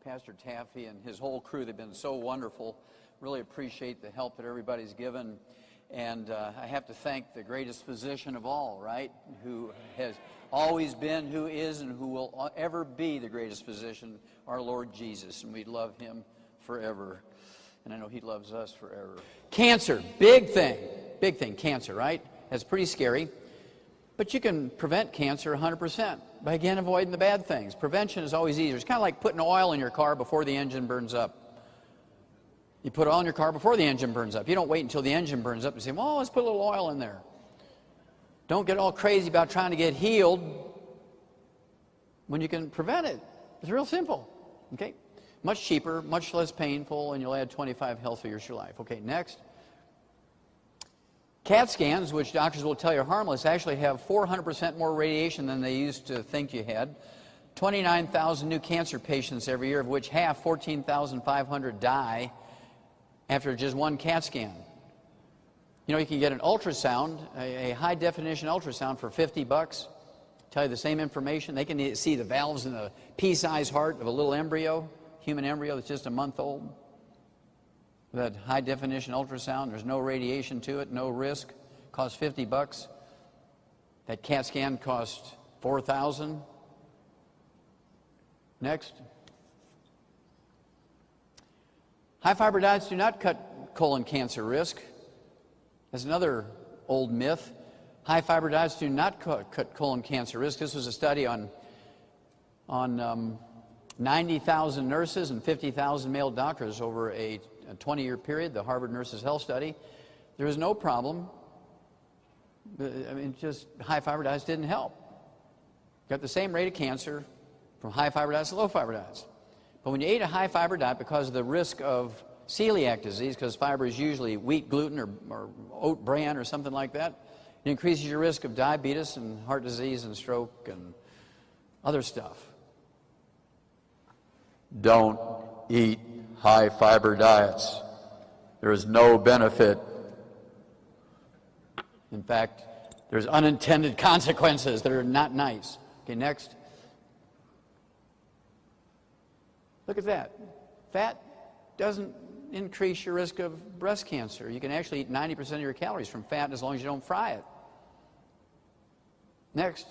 Pastor Taffy and his whole crew. They've been so wonderful. Really appreciate the help that everybody's given. And I have to thank the greatest physician of all, right? Who has always been, who is, and who will ever be the greatest physician, our Lord Jesus. And we love him forever. And I know he loves us forever. Cancer, big thing, cancer, right? That's pretty scary. But you can prevent cancer 100% by, again, avoiding the bad things. Prevention is always easier. It's kind of like putting oil in your car before the engine burns up. You put oil in your car before the engine burns up. You don't wait until the engine burns up and say, well, let's put a little oil in there. Don't get all crazy about trying to get healed when you can prevent it. It's real simple, okay? Much cheaper, much less painful, and you'll add 25 healthy years to your life. Okay, next. CAT scans, which doctors will tell you are harmless, actually have 400% more radiation than they used to think you had. 29,000 new cancer patients every year, of which half, 14,500, die after just one CAT scan. You know, you can get an ultrasound, a high-definition ultrasound for $50. Tell you the same information. They can see the valves in the pea-sized heart of a little embryo, human embryo that's just a month old. That high-definition ultrasound, there's no radiation to it, no risk, costs $50. That CAT scan costs $4,000. Next. High-fiber diets do not cut colon cancer risk. That's another old myth. High-fiber diets do not cut colon cancer risk. This was a study on 90,000 nurses and 50,000 male doctors over a 20-year period, the Harvard Nurses Health Study. There was no problem. I mean, just high-fiber diets didn't help. Got the same rate of cancer from high-fiber diets to low-fiber diets. But when you ate a high-fiber diet, because of the risk of celiac disease, because fiber is usually wheat gluten or oat bran or something like that, it increases your risk of diabetes and heart disease and stroke and other stuff. Don't eat high-fiber diets. There is no benefit. In fact, there's unintended consequences that are not nice. Okay, next. Look at that. Fat doesn't increase your risk of breast cancer. You can actually eat 90% of your calories from fat as long as you don't fry it. Next.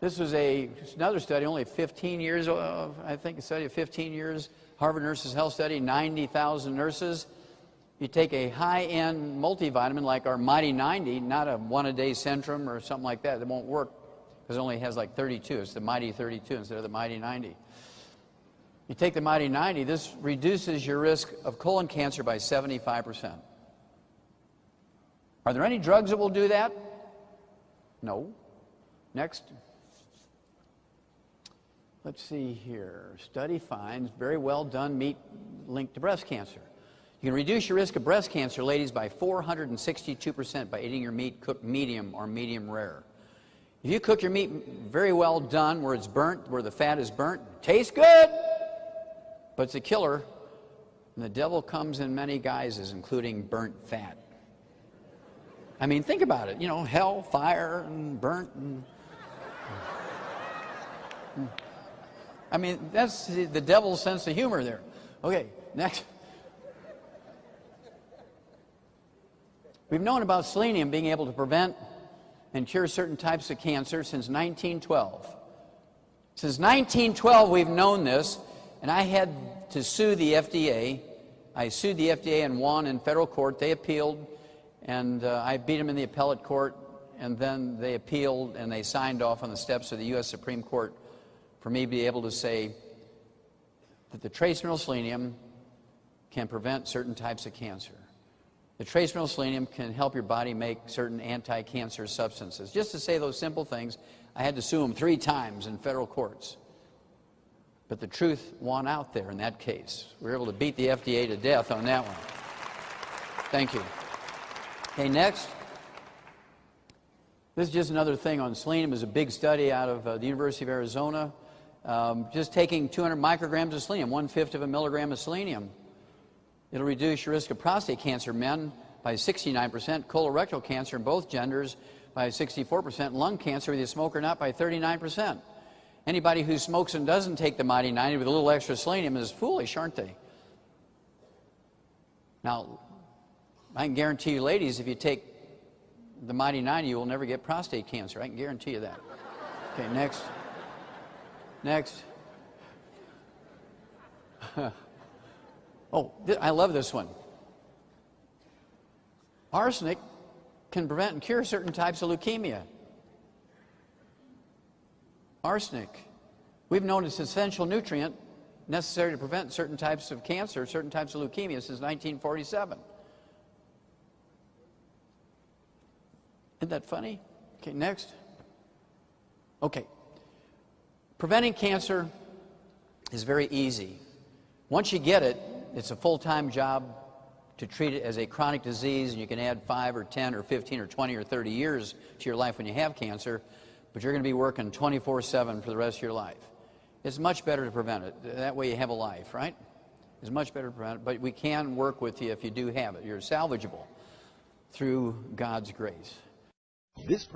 This was another study, only 15 years, I think a study of 15 years, Harvard Nurses Health Study, 90,000 nurses. You take a high-end multivitamin like our Mighty 90, not a one-a-day Centrum or something like that. It won't work because it only has like 32. It's the Mighty 32 instead of the Mighty 90. You take the Mighty 90, this reduces your risk of colon cancer by 75%. Are there any drugs that will do that? No. Next. Let's see here. Study finds very well done meat linked to breast cancer. You can reduce your risk of breast cancer, ladies, by 462% by eating your meat cooked medium or medium rare. If you cook your meat very well done, where it's burnt, where the fat is burnt, tastes good, but it's a killer. And the devil comes in many guises, including burnt fat. I mean, think about it. You know, hell, fire, and burnt. I mean, that's the devil's sense of humor there. Okay, next. We've known about selenium being able to prevent and cure certain types of cancer since 1912. Since 1912, we've known this, and I had to sue the FDA. I sued the FDA and won in federal court. They appealed, and I beat them in the appellate court, and then they appealed, and they signed off on the steps of the U.S. Supreme Court for me to be able to say that the trace mineral selenium can prevent certain types of cancer. The trace mineral selenium can help your body make certain anti-cancer substances. Just to say those simple things, I had to sue them 3 times in federal courts. But the truth won out there in that case. We were able to beat the FDA to death on that one. Thank you. Okay, next. This is just another thing on selenium. It was a big study out of the University of Arizona. Just taking 200 micrograms of selenium, 1/5 of a milligram of selenium, it'll reduce your risk of prostate cancer in men by 69%, colorectal cancer in both genders by 64%, lung cancer, whether you smoke or not, by 39%. Anybody who smokes and doesn't take the Mighty 90 with a little extra selenium is foolish, aren't they? Now, I can guarantee you, ladies, if you take the Mighty 90, you will never get prostate cancer. I can guarantee you that. Okay, next. Next. Oh, I love this one. Arsenic can prevent and cure certain types of leukemia. Arsenic. We've known it's an essential nutrient necessary to prevent certain types of cancer, certain types of leukemia since 1947. Isn't that funny? Okay, next. Okay. Preventing cancer is very easy. Once you get it, it's a full-time job to treat it as a chronic disease, and you can add 5 or 10 or 15 or 20 or 30 years to your life when you have cancer, but you're going to be working 24/7 for the rest of your life. It's much better to prevent it. That way you have a life, right? It's much better to prevent it, but we can work with you if you do have it. You're salvageable through God's grace. This